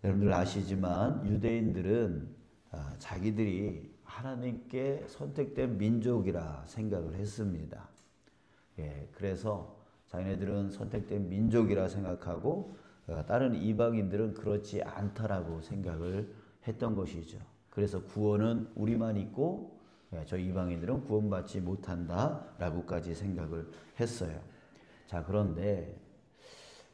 여러분들 아시지만 유대인들은 자기들이 하나님께 선택된 민족이라 생각을 했습니다. 그래서 자기네들은 선택된 민족이라 생각하고 다른 이방인들은 그렇지 않다라고 생각을 했던 것이죠. 그래서 구원은 우리만 있고 저 이방인들은 구원받지 못한다라고까지 생각을 했어요. 자, 그런데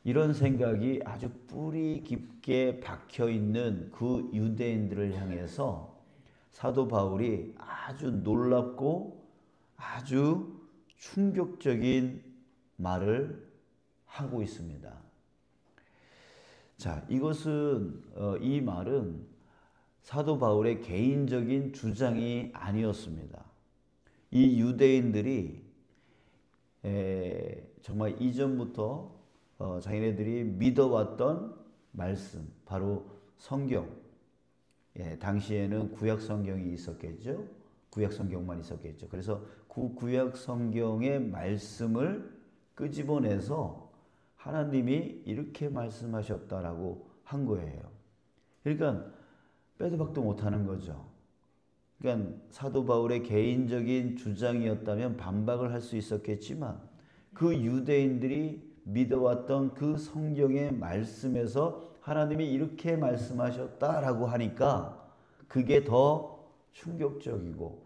이런 생각이 아주 뿌리 깊게 박혀 있는 그 유대인들을 향해서 사도 바울이 아주 놀랍고 아주 충격적인 말을 하고 있습니다. 자, 이 말은 사도 바울의 개인적인 주장이 아니었습니다. 이 유대인들이 정말 이전부터 자기네들이 믿어왔던 말씀, 바로 성경. 당시에는 구약 성경이 있었겠죠. 구약 성경만 있었겠죠. 그래서 그 구약 성경의 말씀을 끄집어내서 하나님이 이렇게 말씀하셨다라고 한 거예요. 그러니까 빼도 박도 못하는 거죠. 그러니까 사도 바울의 개인적인 주장이었다면 반박을 할 수 있었겠지만 그 유대인들이 믿어왔던 그 성경의 말씀에서 하나님이 이렇게 말씀하셨다라고 하니까 그게 더 충격적이고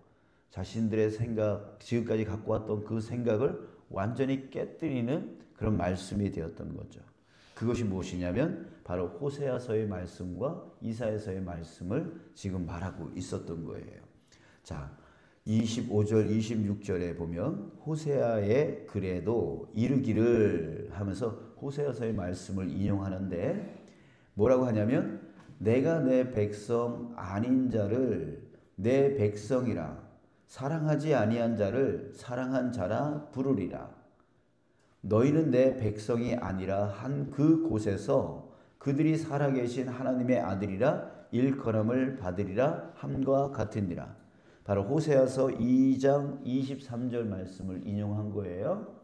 자신들의 생각, 지금까지 갖고 왔던 그 생각을 완전히 깨뜨리는 그런 말씀이 되었던 거죠. 그것이 무엇이냐면 바로 호세아서의 말씀과 이사야서의 말씀을 지금 말하고 있었던 거예요. 자, 25절, 26절에 보면 호세아의 글에도 이르기를 하면서 호세아서의 말씀을 인용하는데 뭐라고 하냐면 내가 내 백성 아닌 자를 내 백성이라 사랑하지 아니한 자를 사랑한 자라 부르리라. 너희는 내 백성이 아니라 한 그 곳에서 그들이 살아계신 하나님의 아들이라 일컬음을 받으리라 함과 같으니라. 바로 호세아서 2장 23절 말씀을 인용한 거예요.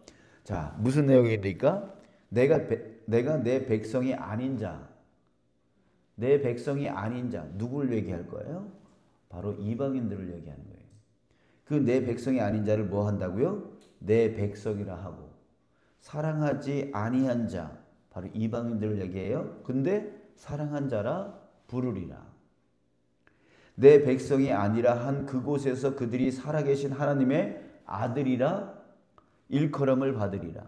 자, 무슨 내용입니까? 내가 내 백성이 아닌 자, 내 백성이 아닌 자, 누구를 얘기할 거예요? 바로 이방인들을 얘기하는 거예요. 그 내 백성이 아닌 자를 뭐 한다고요? 내 백성이라 하고 사랑하지 아니한 자, 바로 이방인들을 얘기해요. 근데 사랑한 자라 부르리라. 내 백성이 아니라 한 그곳에서 그들이 살아계신 하나님의 아들이라 일컬음을 받으리라.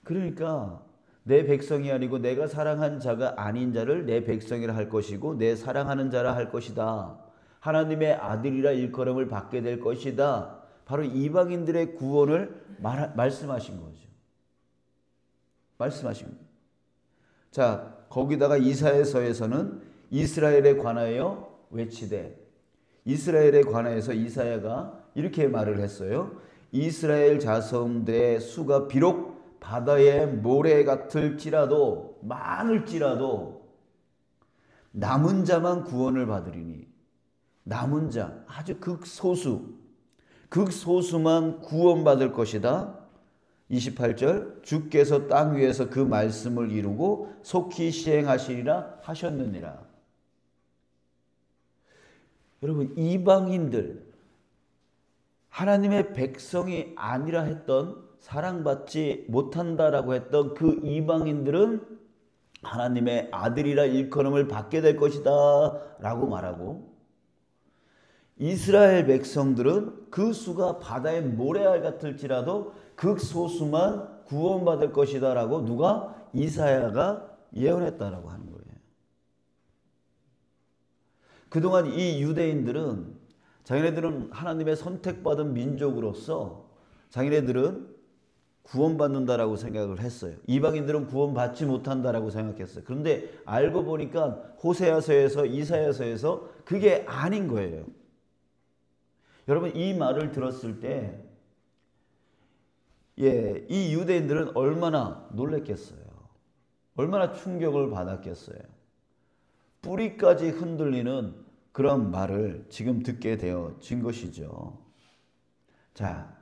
그러니까 내 백성이 아니고 내가 사랑한 자가 아닌 자를 내 백성이라 할 것이고 내 사랑하는 자라 할 것이다. 하나님의 아들이라 일컬음을 받게 될 것이다. 바로 이방인들의 구원을 말씀하신 거죠. 말씀하신 거예요. 자, 거기다가 이사야서에서는 이스라엘에 관하여 외치되 이스라엘에 관하여서 이사야가 이렇게 말을 했어요. 이스라엘 자손들의 수가 비록 바다의 모래 같을지라도 많을지라도 남은 자만 구원을 받으리니 남은 자 아주 극소수만 구원받을 것이다. 28절 주께서 땅 위에서 그 말씀을 이루고 속히 시행하시리라 하셨느니라. 여러분, 이방인들, 하나님의 백성이 아니라 했던, 사랑받지 못한다라고 했던 그 이방인들은 하나님의 아들이라 일컬음을 받게 될 것이다 라고 말하고, 이스라엘 백성들은 그 수가 바다의 모래알 같을지라도 극소수만 구원받을 것이다 라고 누가? 이사야가 예언했다라고 하는 거예요. 그동안 이 유대인들은 자기네들은 하나님의 선택받은 민족으로서 자기네들은 구원받는다라고 생각을 했어요. 이방인들은 구원받지 못한다라고 생각했어요. 그런데 알고 보니까 호세아서에서 이사야서에서 그게 아닌 거예요. 여러분, 이 말을 들었을 때 이 유대인들은 얼마나 놀랬겠어요. 얼마나 충격을 받았겠어요. 뿌리까지 흔들리는 그런 말을 지금 듣게 되어진 것이죠. 자,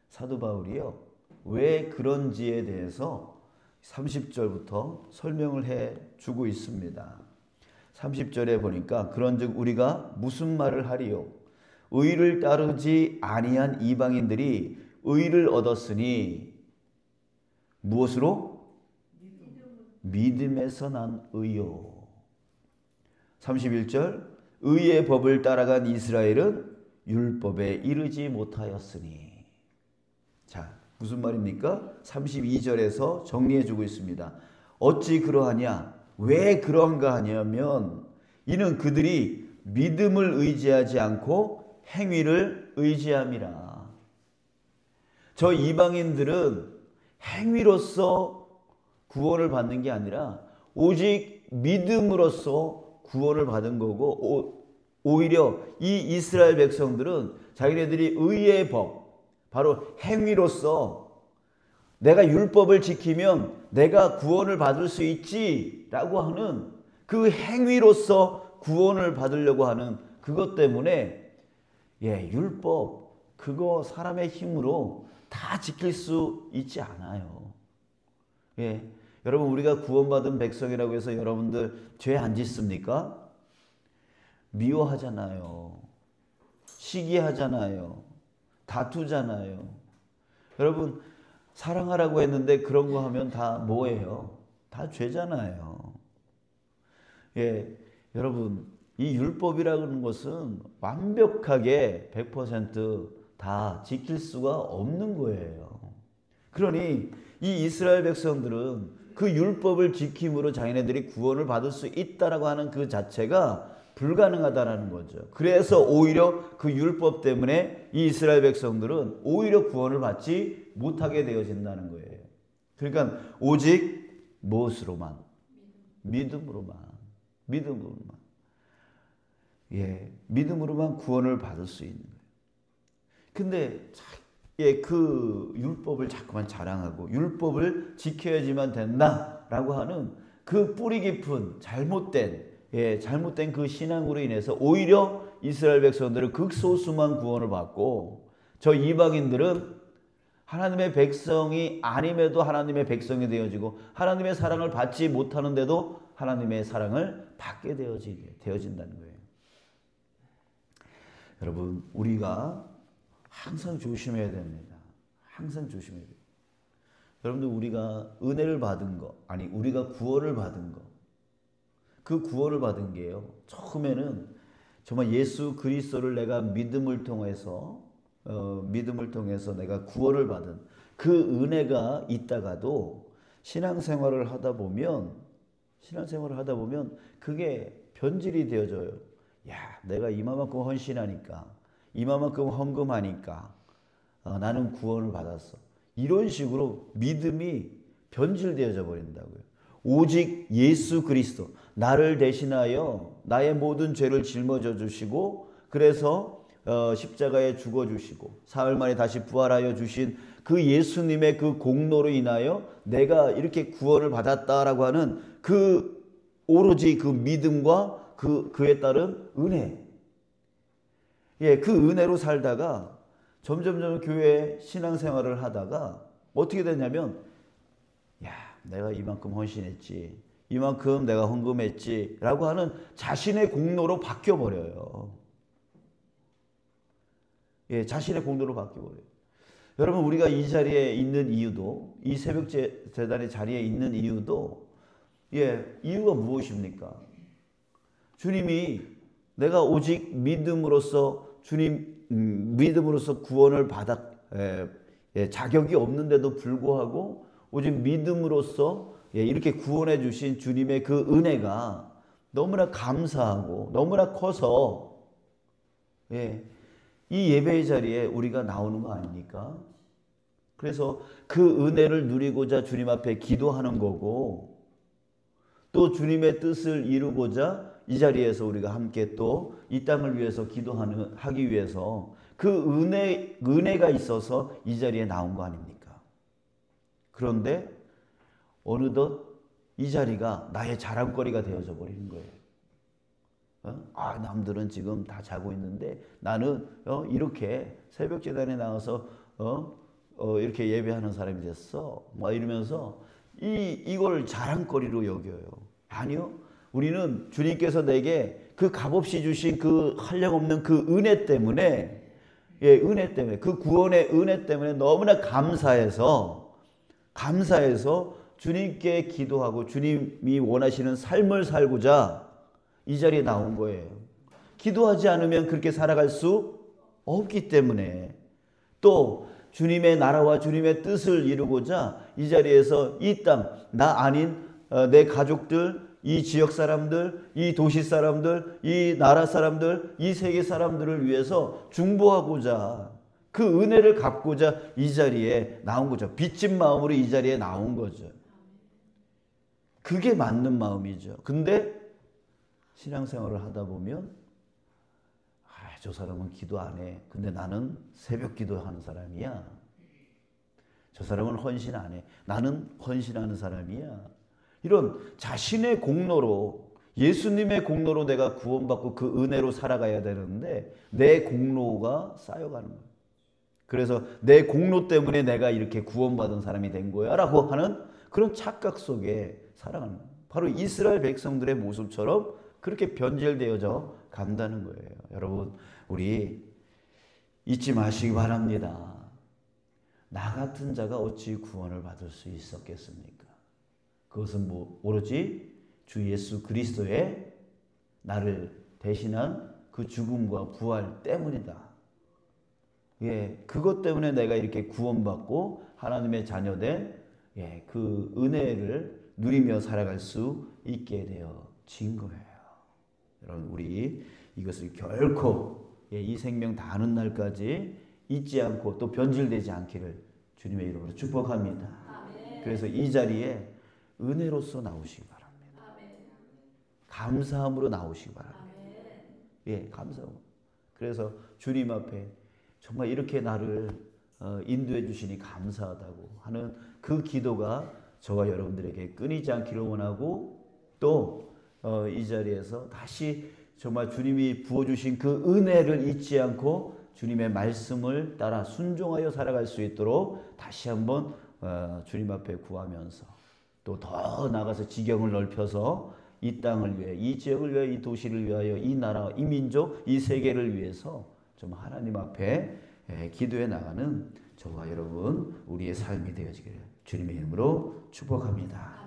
사도 바울이요, 왜 그런지에 대해서 30절부터 설명을 해 주고 있습니다. 30절에 보니까 그런즉 우리가 무슨 말을 하리요? 의를 따르지 아니한 이방인들이 의를 얻었으니 무엇으로? 믿음에서 난 의요. 31절 의의 법을 따라간 이스라엘은 율법에 이르지 못하였으니. 자, 무슨 말입니까? 32절에서 정리해 주고 있습니다. 어찌 그러하냐? 왜 그러한가 하냐면 이는 그들이 믿음을 의지하지 않고 행위를 의지함이라. 저 이방인들은 행위로서 구원을 받는 게 아니라 오직 믿음으로써 구원을 받은 거고, 오히려 이 이스라엘 백성들은 자기네들이 의의 법, 바로 행위로서 내가 율법을 지키면 내가 구원을 받을 수 있지라고 하는 그 행위로서 구원을 받으려고 하는 그것 때문에 율법 그거 사람의 힘으로 다 지킬 수 있지 않아요. 여러분 우리가 구원받은 백성이라고 해서 여러분들 죄 안 짓습니까? 미워하잖아요. 시기하잖아요. 다투잖아요. 여러분 사랑하라고 했는데 그런 거 하면 다 뭐예요? 다 죄잖아요. 여러분 이 율법이라는 것은 완벽하게 100% 지킬 수가 없는 거예요. 그러니 이 이스라엘 백성들은 그 율법을 지킴으로 자기네들이 구원을 받을 수 있다라고 하는 그 자체가 불가능하다라는 거죠. 그래서 오히려 그 율법 때문에 이 이스라엘 백성들은 오히려 구원을 받지 못하게 되어진다는 거예요. 그러니까 오직 무엇으로만? 믿음으로만. 믿음으로만 구원을 받을 수 있는 거예요. 근데 그 율법을 자꾸만 자랑하고 율법을 지켜야지만 된다라고 하는 그 뿌리 깊은 잘못된 그 신앙으로 인해서 오히려 이스라엘 백성들은 극소수만 구원을 받고 저 이방인들은 하나님의 백성이 아님에도 하나님의 백성이 되어지고 하나님의 사랑을 받지 못하는데도 하나님의 사랑을 받게 되어진다는 거예요. 여러분 우리가 항상 조심해야 됩니다. 항상 조심해야 돼요. 여러분들 우리가 은혜를 받은 거, 아니 우리가 구원을 받은 거, 그 구원을 받은 게요. 처음에는 정말 예수 그리스도를 내가 믿음을 통해서 내가 구원을 받은 그 은혜가 있다가도 신앙생활을 하다 보면 그게 변질이 되어져요. 내가 이만큼 헌신하니까, 이만큼 헌금하니까 나는 구원을 받았어. 이런 식으로 믿음이 변질되어져 버린다고요. 오직 예수 그리스도 나를 대신하여 나의 모든 죄를 짊어져 주시고 그래서 십자가에 죽어 주시고 사흘 만에 다시 부활하여 주신 그 예수님의 그 공로로 인하여 내가 이렇게 구원을 받았다라고 하는 그 오로지 그 믿음과 그에 따른 은혜. 그 은혜로 살다가 점점 교회 신앙생활을 하다가 어떻게 됐냐면 내가 이만큼 헌신했지, 이만큼 내가 헌금했지 라고 하는 자신의 공로로 바뀌어버려요. 자신의 공로로 바뀌어버려요. 여러분 우리가 이 자리에 있는 이유도, 이 새벽 재단의 자리에 있는 이유도 이유가 무엇입니까? 주님이 내가 오직 믿음으로써 구원을 자격이 없는데도 불구하고 오직 믿음으로써 이렇게 구원해 주신 주님의 그 은혜가 너무나 감사하고 너무나 커서 이 예배의 자리에 우리가 나오는 거 아닙니까? 그래서 그 은혜를 누리고자 주님 앞에 기도하는 거고 또 주님의 뜻을 이루고자 이 자리에서 우리가 함께 또 이 땅을 위해서 하기 위해서 그 은혜가 있어서 이 자리에 나온 거 아닙니까? 그런데 어느덧 이 자리가 나의 자랑거리가 되어져 버리는 거예요. 남들은 지금 다 자고 있는데 나는 이렇게 새벽 재단에 나와서 이렇게 예배하는 사람이 됐어. 이러면서 이걸 자랑거리로 여겨요. 아니요. 우리는 주님께서 내게 그 값없이 주신 그 한량없는 그 은혜 때문에, 은혜 때문에, 그 구원의 은혜 때문에 너무나 감사해서 주님께 기도하고 주님이 원하시는 삶을 살고자 이 자리에 나온 거예요. 기도하지 않으면 그렇게 살아갈 수 없기 때문에, 또 주님의 나라와 주님의 뜻을 이루고자 이 자리에서 이 땅, 나 아닌 내 가족들, 이 지역 사람들, 이 도시 사람들, 이 나라 사람들, 이 세계 사람들을 위해서 중보하고자, 그 은혜를 갚고자 이 자리에 나온 거죠. 빚진 마음으로 이 자리에 나온 거죠. 그게 맞는 마음이죠. 근데 신앙생활을 하다 보면 저 사람은 기도 안 해. 근데 나는 새벽 기도하는 사람이야. 저 사람은 헌신 안 해. 나는 헌신하는 사람이야. 이런 자신의 공로로, 예수님의 공로로 내가 구원받고 그 은혜로 살아가야 되는데 내 공로가 쌓여가는 거예요. 그래서 내 공로 때문에 내가 이렇게 구원받은 사람이 된 거야 라고 하는 그런 착각 속에 살아가는 거예요. 바로 이스라엘 백성들의 모습처럼 그렇게 변질되어져 간다는 거예요. 여러분, 우리 잊지 마시기 바랍니다. 나 같은 자가 어찌 구원을 받을 수 있었겠습니까? 그것은 오로지 주 예수 그리스도의 나를 대신한 그 죽음과 부활 때문이다. 그것 때문에 내가 이렇게 구원받고 하나님의 자녀된 그 은혜를 누리며 살아갈 수 있게 되어진 거예요. 여러분, 우리 이것을 결코 이 생명 다하는 날까지 잊지 않고 또 변질되지 않기를 주님의 이름으로 축복합니다. 아멘. 그래서 이 자리에 은혜로서 나오시기 바랍니다. 아멘. 감사함으로 나오시기 바랍니다. 감사함. 그래서 주님 앞에 정말 이렇게 나를 인도해 주시니 감사하다고 하는 그 기도가 저와 여러분들에게 끊이지 않기를 원하고, 또 이 자리에서 다시 정말 주님이 부어주신 그 은혜를 잊지 않고 주님의 말씀을 따라 순종하여 살아갈 수 있도록 다시 한번 주님 앞에 구하면서, 또 더 나아가서 지경을 넓혀서 이 땅을 위해, 이 지역을 위해, 이 도시를 위하여, 이 나라, 이 민족, 이 세계를 위해서 좀 하나님 앞에 기도해 나가는 저와 여러분 우리의 삶이 되어지기를 주님의 이름으로 축복합니다.